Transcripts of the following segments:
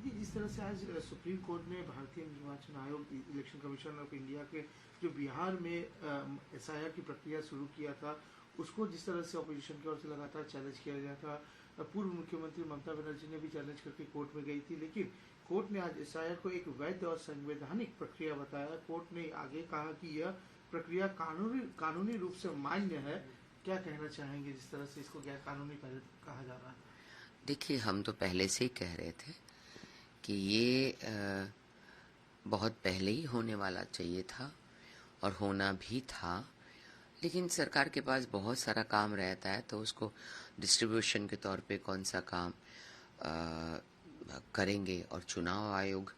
दीदी, जिस तरह से आज सुप्रीम कोर्ट ने भारतीय निर्वाचन आयोग इलेक्शन कमीशन ऑफ इंडिया के जो बिहार में एसआईआर की प्रक्रिया शुरू किया था, उसको जिस तरह से ऑपोजिशन की ओर से लगातार चैलेंज किया गया था, पूर्व मुख्यमंत्री ममता बनर्जी ने भी चैलेंज करके कोर्ट में गई थी, लेकिन कोर्ट ने आज एसआईआर को एक वैध और संवैधानिक प्रक्रिया बताया। कोर्ट ने आगे कहा कि यह प्रक्रिया कानूनी रूप से मान्य है। क्या कहना चाहेंगे जिस तरह से इसको गैर कानूनी पहले कहा जा रहा है? देखिए, हम तो पहले से ही कह रहे थे कि ये बहुत पहले ही होने वाला चाहिए था और होना भी था, लेकिन सरकार के पास बहुत सारा काम रहता है, तो उसको डिस्ट्रीब्यूशन के तौर पे कौन सा काम करेंगे। और चुनाव आयोग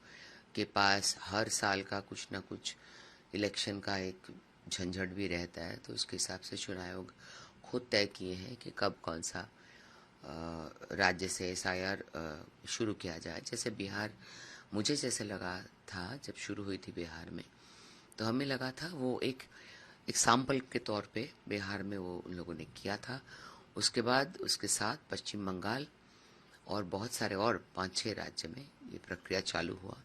के पास हर साल का कुछ ना कुछ इलेक्शन का एक झंझट भी रहता है, तो उसके हिसाब से चुनाव आयोग खुद तय किए हैं कि कब कौन सा राज्य से एसआईआर शुरू किया जाए। जैसे बिहार, मुझे जैसे लगा था जब शुरू हुई थी बिहार में, तो हमें लगा था वो एक सैंपल के तौर पे बिहार में वो उन लोगों ने किया था। उसके बाद उसके साथ पश्चिम बंगाल और बहुत सारे और 5-6 राज्य में ये प्रक्रिया चालू हुआ।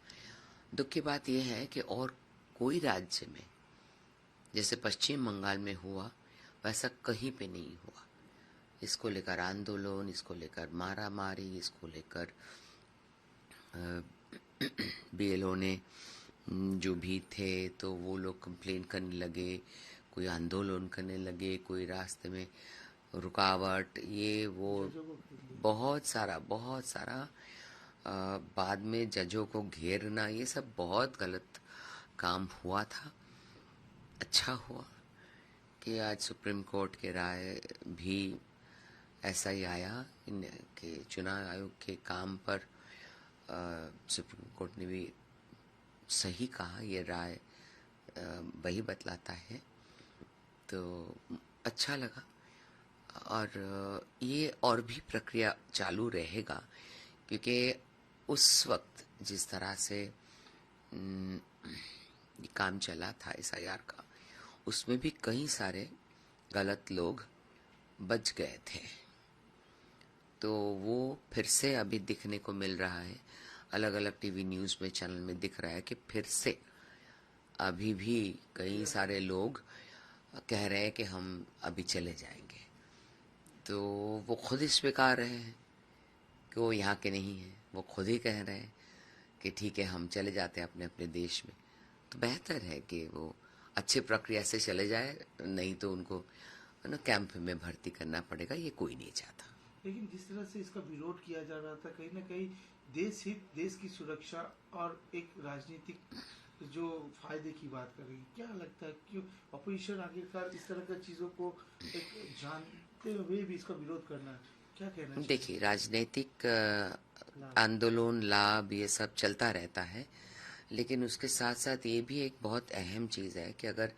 दुख की बात यह है कि और कोई राज्य में जैसे पश्चिम बंगाल में हुआ वैसा कहीं पे नहीं हुआ। इसको लेकर आंदोलन, इसको लेकर मारा मारी, इसको लेकर बीएलओ ने जो भी थे तो वो लोग कंप्लेन करने लगे, कोई आंदोलन करने लगे, कोई रास्ते में रुकावट, ये वो बहुत सारा बाद में जजों को घेरना, ये सब बहुत गलत काम हुआ था। अच्छा हुआ कि आज सुप्रीम कोर्ट के राय भी ऐसा ही आया कि चुनाव आयोग के काम पर सुप्रीम कोर्ट ने भी सही कहा, ये राय वही बतलाता है, तो अच्छा लगा। और ये और भी प्रक्रिया चालू रहेगा, क्योंकि उस वक्त जिस तरह से काम चला था एसआईआर का, उसमें भी कई सारे गलत लोग बच गए थे, तो वो फिर से अभी दिखने को मिल रहा है। अलग अलग टीवी न्यूज़ में, चैनल में दिख रहा है कि फिर से अभी भी कई सारे लोग कह रहे हैं कि हम अभी चले जाएंगे, तो वो खुद ही स्वीकार रहे हैं कि वो यहाँ के नहीं हैं। वो खुद ही कह रहे हैं कि ठीक है, हम चले जाते हैं अपने अपने देश में। तो बेहतर है कि वो अच्छे प्रक्रिया से चले जाए, नहीं तो उनको ना कैंप में भर्ती करना पड़ेगा, ये कोई नहीं चाहता। लेकिन जिस तरह से इसका विरोध किया जा रहा था, कहीं ना कहीं देश हित, देश की सुरक्षा और एक राजनीतिक जो फायदे की बात कर रही है, क्या लगता है क्यों अपोजिशन आखिरकार इस तरह की चीजों को एक जानते हुए भी इसका विरोध करना है? क्या कहना चाहिए? देखिए, राजनीतिक आंदोलन, लाभ, ये सब चलता रहता है, लेकिन उसके साथ साथ ये भी एक बहुत अहम चीज़ है कि अगर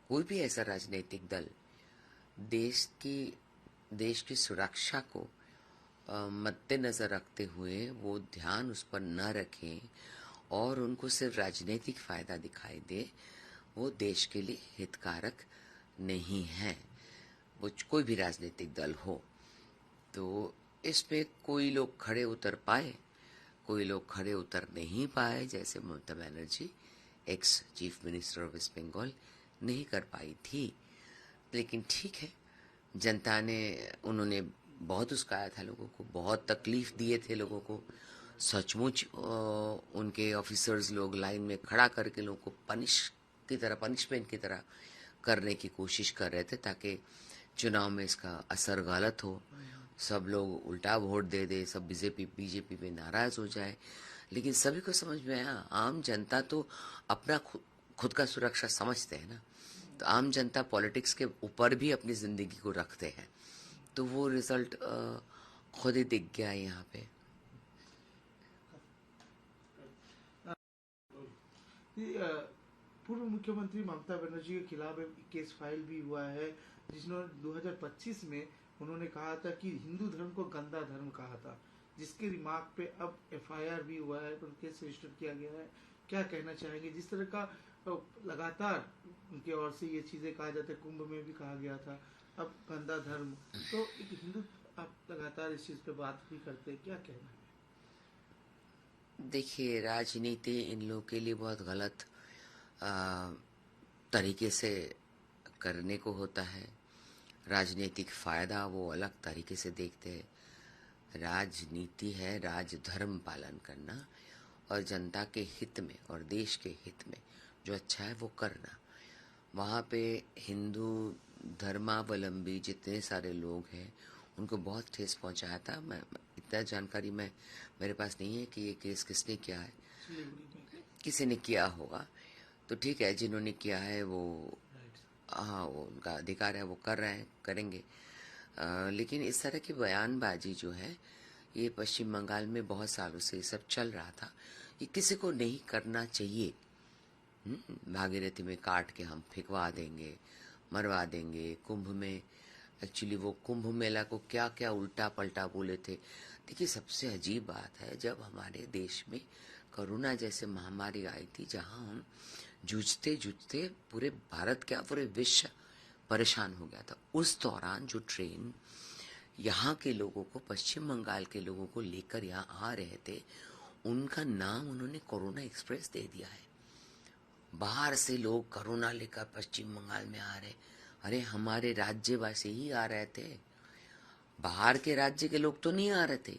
कोई भी ऐसा राजनीतिक दल देश की सुरक्षा को मद्देनजर रखते हुए वो ध्यान उस पर न रखें और उनको सिर्फ राजनीतिक फायदा दिखाई दे, वो देश के लिए हितकारक नहीं है, वो कोई भी राजनीतिक दल हो। तो इसमें कोई लोग खड़े उतर पाए, कोई लोग खड़े उतर नहीं पाए, जैसे Mamata Banerjee, ex chief minister of West Bengal, नहीं कर पाई थी। लेकिन ठीक है, जनता ने, उन्होंने बहुत उस्काया था लोगों को, बहुत तकलीफ दिए थे लोगों को। सचमुच उनके ऑफिसर्स लोग लाइन में खड़ा करके लोगों को पनिशमेंट की तरह करने की कोशिश कर रहे थे, ताकि चुनाव में इसका असर गलत हो, सब लोग उल्टा वोट दे दे, सब बीजेपी पे नाराज हो जाए। लेकिन सभी को समझ में आया, आम जनता तो अपना खुद का सुरक्षा समझते हैं ना, तो आम जनता पॉलिटिक्स के ऊपर भी अपनी जिंदगी को रखते हैं, तो वो रिजल्ट खुद ही दिख गया यहाँ पे। पूर्व मुख्यमंत्री ममता बनर्जी के खिलाफ एक केस फाइल भी हुआ है, जिसने 2025 में उन्होंने कहा था कि हिंदू धर्म को गंदा धर्म कहा था, जिसके रिमार्क पे अब एफआईआर भी हुआ है, पर केस रजिस्टर किया गया है। क्या कहना चाहेंगे? जिस तरह का लगातार उनके ओर से ये चीजें कहा जाता है, कुंभ में भी कहा गया था, अब गंदा धर्म, तो एक हिंदू आप लगातार इस चीज पे बात भी करते हैं, क्या कहना है? देखिए, राजनीति इन लोगों के लिए बहुत गलत आ, तरीके से करने को होता है। राजनीतिक फायदा वो अलग तरीके से देखते हैं। राजनीति है राजधर्म पालन करना और जनता के हित में और देश के हित में जो अच्छा है वो करना। वहाँ पे हिंदू धर्मावलंबी जितने सारे लोग हैं उनको बहुत ठेस पहुंचाया था। मैं इतना जानकारी मेरे पास नहीं है कि ये केस किसने किया है, किसी ने किया होगा तो ठीक है, जिन्होंने किया है वो हाँ वो उनका अधिकार है, वो कर रहे हैं, करेंगे। लेकिन इस तरह की बयानबाजी जो है ये पश्चिम बंगाल में बहुत सालों से ये सब चल रहा था। ये किसी को नहीं करना चाहिए। भागीरथी में काट के हम फेंकवा देंगे, मरवा देंगे। कुंभ में एक्चुअली वो कुंभ मेला को क्या क्या उल्टा पलटा बोले थे। देखिए, सबसे अजीब बात है जब हमारे देश में कोरोना जैसे महामारी आई थी जहां हम जूझते जूझते पूरे भारत क्या पूरे विश्व परेशान हो गया था। उस दौरान जो ट्रेन यहाँ के लोगों को, पश्चिम बंगाल के लोगों को लेकर यहाँ आ रहे थे, उनका नाम उन्होंने कोरोना एक्सप्रेस दे दिया है। बाहर से लोग कोरोना लेकर पश्चिम बंगाल में आ रहे। अरे हमारे राज्यवासी ही आ रहे थे, बाहर के राज्य के लोग तो नहीं आ रहे थे।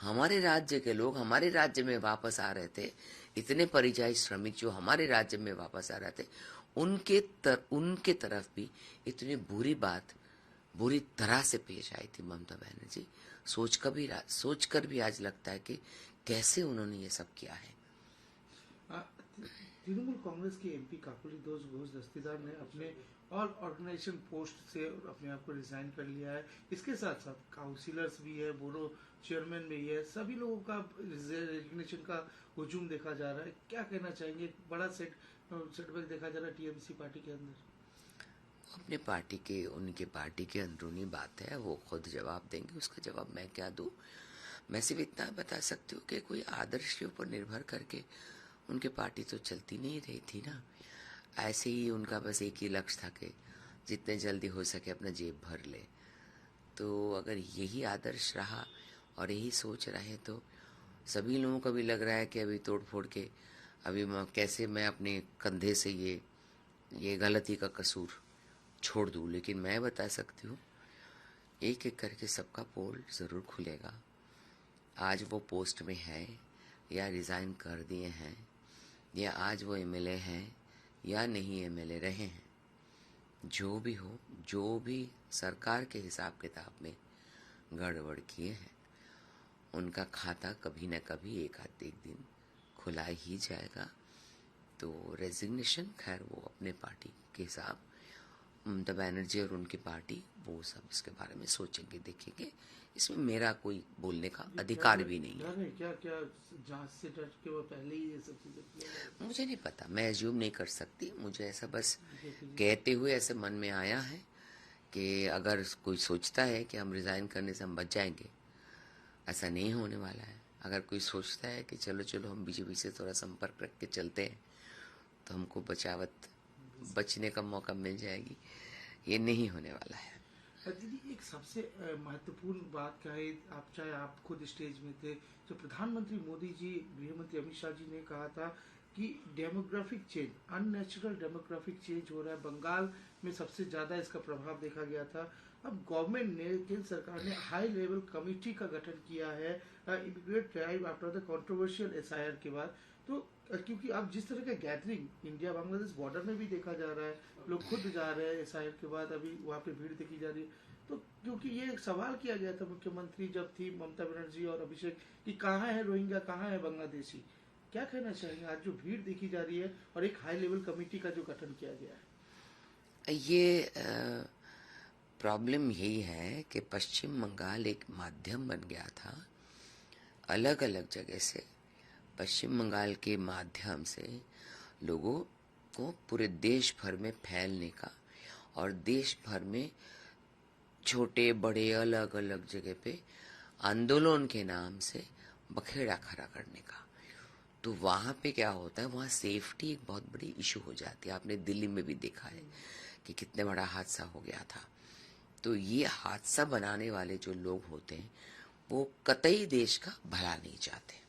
हमारे राज्य के लोग हमारे राज्य में वापस आ रहे थे। इतने परिযায়ী श्रमिक जो हमारे राज्य में वापस आ रहे थे, उनके तरफ भी इतनी बुरी तरह से पेश आई थी ममता बनर्जी। सोचकर भी आज लगता है कि कैसे उन्होंने ये सब किया है। तृणमूल कांग्रेस के एमपी काकुली घोष दस्तीदार ने अपने ऑल ऑर्गेनाइजेशन पोस्ट से अपने आप को रिजाइन कर लिया है। इसके साथ साथ काउंसिलर्स भी है, बोरो चेयरमैन भी है, सभी लोगों का रेजिग्नेशन का हुजूम देखा जा रहा है। क्या कहना चाहेंगे? बड़ा सेटबैक देखा जा रहा है टीएमसी पार्टी के अंदर। अपने उनके पार्टी के अंदरूनी बात है, वो खुद जवाब देंगे, उसका जवाब मैं क्या दूं। मैं सिर्फ इतना बता सकती हूँ कि कोई आदर्श के ऊपर निर्भर करके उनके पार्टी तो चलती नहीं रही थी ना। ऐसे ही उनका बस एक ही लक्ष्य था कि जितने जल्दी हो सके अपना जेब भर ले। तो अगर यही आदर्श रहा और यही सोच रहे तो सभी लोगों को भी लग रहा है कि अभी तोड़ फोड़ के अभी कैसे मैं अपने कंधे से ये गलती का कसूर छोड़ दूं। लेकिन मैं बता सकती हूँ एक एक करके सबका पोल ज़रूर खुलेगा। आज वो पोस्ट में है या रिज़ाइन कर दिए हैं, या आज वो एमएलए हैं या नहीं एमएलए रहे हैं, जो भी हो, जो भी सरकार के हिसाब किताब में गड़बड़ किए हैं, उनका खाता कभी न कभी एक दिन खुला ही जाएगा। तो रेजिग्नेशन खैर वो अपने पार्टी के हिसाब, ममता बनर्जी और उनकी पार्टी वो सब इसके बारे में सोचेंगे, देखेंगे। इसमें मेरा कोई बोलने का अधिकार भी नहीं है। क्या जांच से डर के वो पहले ही ये सब चीजें? मुझे नहीं पता, मैं एज्यूम नहीं कर सकती। मुझे ऐसा बस कहते हुए ऐसे मन में आया है कि अगर कोई सोचता है कि हम रिज़ाइन करने से हम बच जाएंगे, ऐसा नहीं होने वाला है। अगर कोई सोचता है कि चलो हम बीजेपी से थोड़ा संपर्क रख के चलते हैं तो हमको बचने का मौका मिल जाएगी, ये नहीं होने वाला है। दीदी, एक सबसे महत्वपूर्ण बात क्या है, आप खुद स्टेज में थे, जो प्रधानमंत्री मोदी जी, गृहमंत्री अमित शाह जी ने कहा था कि demographic change, unnatural demographic change हो रहा है। बंगाल में सबसे ज्यादा इसका प्रभाव देखा गया था। अब गवर्नमेंट ने, केंद्र सरकार ने हाई लेवल कमेटी का गठन किया है immigrate drive after the controversial SIR के बाद। तो क्योंकि अब जिस तरह का गैदरिंग इंडिया बांग्लादेश बॉर्डर में भी देखा जा रहा है, लोग खुद जा रहे हैं एसआईआर के बाद, अभी वहाँ पे भीड़ देखी जा रही है। तो क्योंकि ये एक सवाल किया गया था मुख्यमंत्री जब थी ममता बनर्जी और अभिषेक कि कहाँ है रोहिंग्या, कहाँ है बांग्लादेशी, क्या कहना चाहेंगे आज जो भीड़ देखी जा रही है और एक हाई लेवल कमेटी का जो गठन किया गया है? ये प्रॉब्लम यही है कि पश्चिम बंगाल एक माध्यम बन गया था अलग अलग जगह से। पश्चिम बंगाल के माध्यम से लोगों को पूरे देश भर में फैलने का और देश भर में छोटे बड़े अलग अलग जगह पे आंदोलन के नाम से बखेड़ा खड़ा करने का। तो वहाँ पे क्या होता है, वहाँ सेफ्टी एक बहुत बड़ी इशू हो जाती है। आपने दिल्ली में भी देखा है कि कितने बड़ा हादसा हो गया था। तो ये हादसा बनाने वाले जो लोग होते हैं वो कतई देश का भला नहीं चाहते।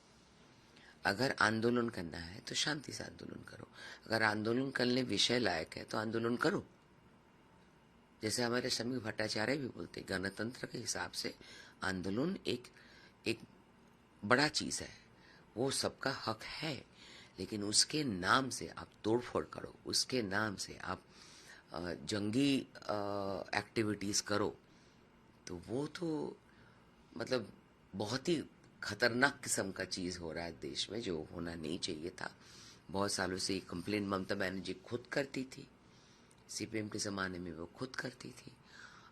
अगर आंदोलन करना है तो शांति से आंदोलन करो, अगर आंदोलन करने विषय लायक है तो आंदोलन करो। जैसे हमारे श्रमिक भट्टाचार्य भी बोलते, गणतंत्र के हिसाब से आंदोलन एक एक बड़ा चीज है, वो सबका हक है, लेकिन उसके नाम से आप तोड़फोड़ करो, उसके नाम से आप जंगी एक्टिविटीज करो, तो वो तो मतलब बहुत ही खतरनाक किस्म का चीज हो रहा है देश में, जो होना नहीं चाहिए था। बहुत सालों से कंप्लेंट ममता बनर्जी खुद करती थी, सीपीएम के ज़माने में वो खुद करती थी।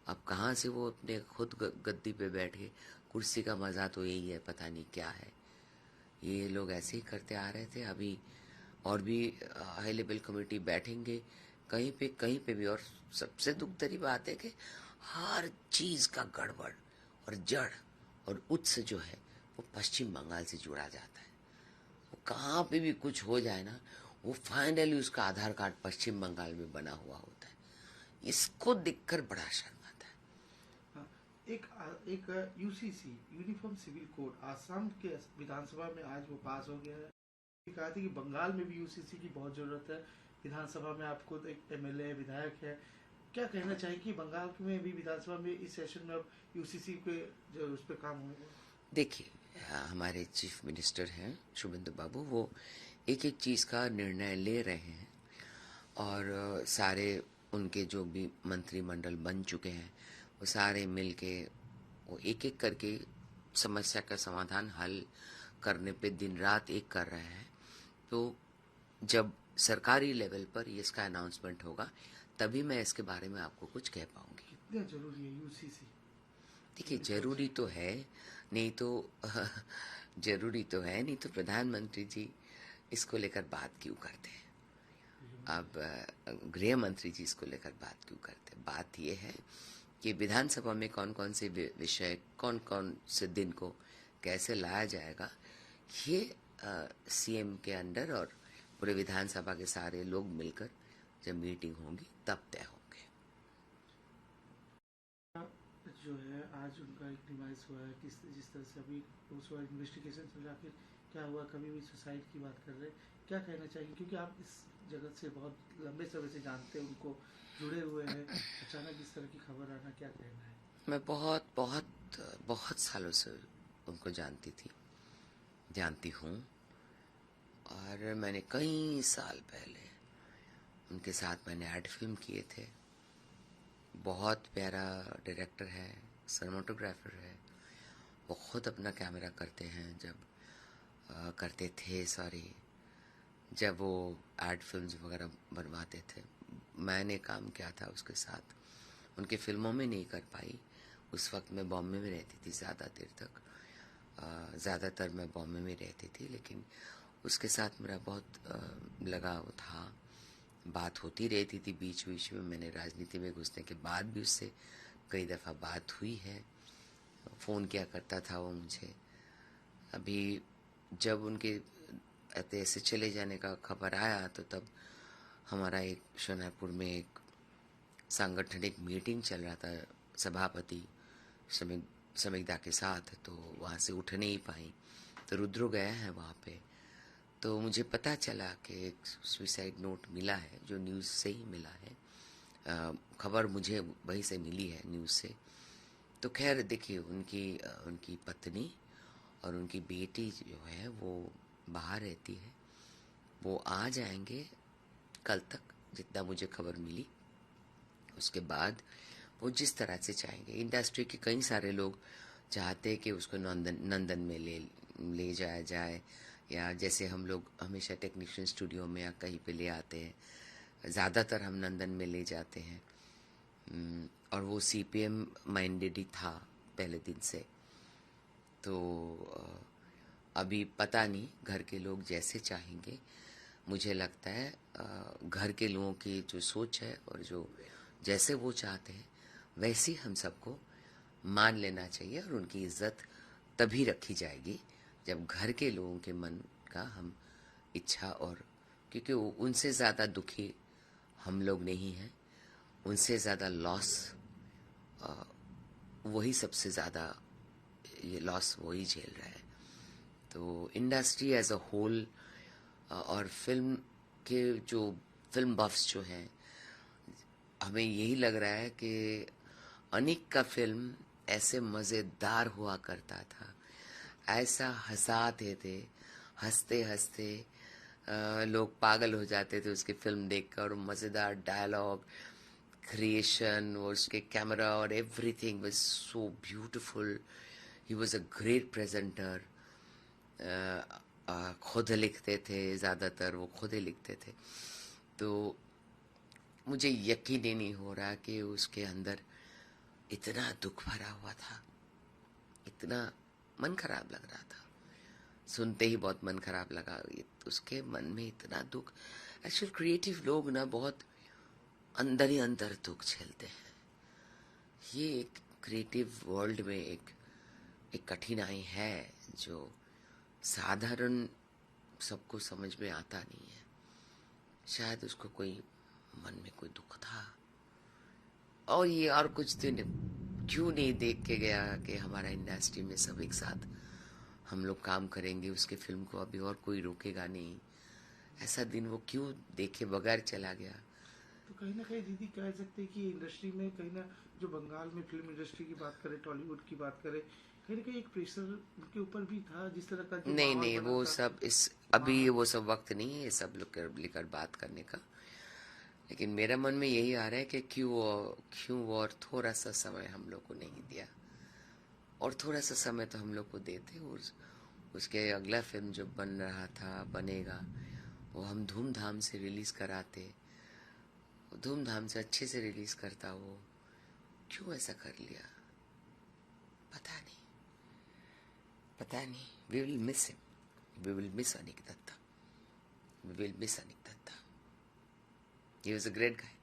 अब कहाँ से वो अपने खुद गद्दी पे बैठ के, कुर्सी का मज़ा तो यही है, पता नहीं क्या है। ये लोग ऐसे ही करते आ रहे थे। अभी और भी हाई लेवल कमेटी बैठेंगे कहीं पे भी, और सबसे दुखदारी बात है कि हर चीज़ का गड़बड़ और जड़ और उत्स जो है वो पश्चिम बंगाल से जुड़ा जाता है। वो कहाँ पे भी कुछ हो जाए ना, वो फाइनली उसका आधार कार्ड पश्चिम बंगाल में बना हुआ होता है। इसको देखकर बड़ा शर्म आता है। हाँ, एक UCC uniform civil code Assam के विधानसभा में आज वो पास हो गया है। कहा था कि बंगाल में भी यूसीसी की बहुत जरूरत है। विधानसभा में आपको एक एमएलए विधायक है, क्या कहना चाहिए कि बंगाल में भी विधानसभा में इस सेशन में अब यूसीसी पे जो उस पर काम होगा? देखिए, हमारे चीफ मिनिस्टर हैं शुभेंदु बाबू, वो एक एक चीज़ का निर्णय ले रहे हैं, और सारे उनके जो भी मंत्रिमंडल बन चुके हैं वो सारे मिल के वो एक एक करके समस्या का समाधान हल करने पे दिन रात एक कर रहे हैं। तो जब सरकारी लेवल पर इसका अनाउंसमेंट होगा तभी मैं इसके बारे में आपको कुछ कह पाऊंगी। कितना जरूरी है यूसीसी? देखिए, जरूरी तो है, नहीं तो जरूरी तो है, नहीं तो प्रधानमंत्री जी इसको लेकर बात क्यों करते हैं? अब गृह मंत्री जी इसको लेकर बात क्यों करते हैं? बात यह है कि विधानसभा में कौन कौन से विषय, कौन कौन से दिन को कैसे लाया जाएगा, ये सीएम के अंडर और पूरे विधानसभा के सारे लोग मिलकर जब मीटिंग होगी तब तय होंगे। जो है आज उनका एक डिवाइस हुआ है, जिस तरह से अभी उसका इन्वेस्टिगेशन चल रहा है, क्या हुआ, कभी भी सुसाइड की बात कर रहे हैं, क्या कहना चाहिए? क्योंकि आप इस जगत से बहुत लंबे समय से जानते हैं, उनको जुड़े हुए हैं, अचानक इस तरह की खबर आना, क्या कहना है? मैं बहुत बहुत बहुत सालों से उनको जानती हूँ, और मैंने कई साल पहले उनके साथ मैंने एड फिल्म किए थे। बहुत प्यारा डायरेक्टर है, सिनेमाटोग्राफर है, वो खुद अपना कैमरा करते हैं, करते थे सॉरी, जब वो एड फिल्म्स वगैरह बनवाते थे। मैंने काम किया था उसके साथ, उनके फिल्मों में नहीं कर पाई। उस वक्त मैं बॉम्बे में रहती थी ज़्यादा देर तक, ज़्यादातर मैं बॉम्बे में रहती थी, लेकिन उसके साथ मेरा बहुत लगाव था, बात होती रहती थी बीच बीच में। मैंने राजनीति में घुसने के बाद भी उससे कई दफ़ा बात हुई है, फ़ोन किया करता था वो मुझे। अभी जब उनके ऐसे चले जाने का खबर आया तो तब हमारा एक शोनापुर में एक सांगठनिक मीटिंग चल रहा था सभापति समीक्षा के साथ, तो वहाँ से उठ नहीं पाई, तो रुद्र गया है वहाँ पे। तो मुझे पता चला कि एक सुसाइड नोट मिला है, जो न्यूज़ से ही मिला है, खबर मुझे वहीं से मिली है न्यूज़ से। तो खैर देखिए, उनकी पत्नी और उनकी बेटी जो है वो बाहर रहती है, वो आ जाएंगे कल तक, जितना मुझे खबर मिली। उसके बाद वो जिस तरह से चाहेंगे, इंडस्ट्री के कई सारे लोग चाहते हैं कि उसको नंदन में ले जाया जाए, या जैसे हम लोग हमेशा टेक्नीशियन स्टूडियो में या कहीं पे ले आते हैं, ज़्यादातर हम नंदन में ले जाते हैं। और वो सीपीएम माइंडेड ही था पहले दिन से। तो अभी पता नहीं, घर के लोग जैसे चाहेंगे, मुझे लगता है घर के लोगों की जो सोच है और जो जैसे वो चाहते हैं वैसे हम सबको मान लेना चाहिए, और उनकी इज्जत तभी रखी जाएगी जब घर के लोगों के मन का हम इच्छा, और क्योंकि उनसे ज़्यादा दुखी हम लोग नहीं हैं, उनसे ज़्यादा लॉस वही सबसे ज़्यादा, ये लॉस वही झेल रहा है। तो इंडस्ट्री एज अ होल और फिल्म के जो फिल्म बफ्स जो हैं, हमें यही लग रहा है कि अनिक का फिल्म ऐसे मज़ेदार हुआ करता था, ऐसा हंसाते थे, हंसते हंसते लोग पागल हो जाते थे उसकी फिल्म देखकर। और मज़ेदार डायलॉग, क्रिएशन और उसके कैमरा और everything was so beautiful. He was a great presenter. खुद लिखते थे, ज़्यादातर वो खुद ही लिखते थे। तो मुझे यकीन ही नहीं हो रहा कि उसके अंदर इतना दुख भरा हुआ था, इतना मन खराब लग रहा था। सुनते ही बहुत मन खराब लगा। उसके मन में इतना दुख। एक्चुअल क्रिएटिव लोग ना बहुत अंदर ही अंदर दुख झेलते हैं। ये एक क्रिएटिव वर्ल्ड में एक कठिनाई है जो साधारण सबको समझ में आता नहीं है। शायद उसको कोई मन में कोई दुख था, और ये और कुछ दिन क्यों नहीं देख के गया कि हमारा इंडस्ट्री में सब एक साथ हम लोग काम करेंगे, उसके फिल्म को अभी और कोई रोकेगा नहीं। ऐसा दिन वो क्यों देखे बगैर चला गया। तो कहीं ना कहीं दीदी कह सकते हैं कि इंडस्ट्री में कहीं ना, जो बंगाल में फिल्म इंडस्ट्री की बात करें, टॉलीवुड की बात करें, कहीं ना कहीं एक प्रेशर उनके ऊपर भी था, जिस तरह का जो नहीं माहौल नहीं, बना वो था। सब इस अभी वो सब वक्त नहीं है ये सब लोग लेकर बात करने का। लेकिन मेरा मन में यही आ रहा है कि क्यों और थोड़ा सा समय हम लोग को नहीं दिया, और थोड़ा सा समय तो हम लोग को देते। उसके अगला फिल्म जो बन रहा था, बनेगा, वो हम धूमधाम से रिलीज कराते, धूमधाम से अच्छे से रिलीज करता। वो क्यों ऐसा कर लिया, पता नहीं, पता नहीं। We will miss him, we will miss Anik Dutta, we will miss Anik Dutta. He was a great guy.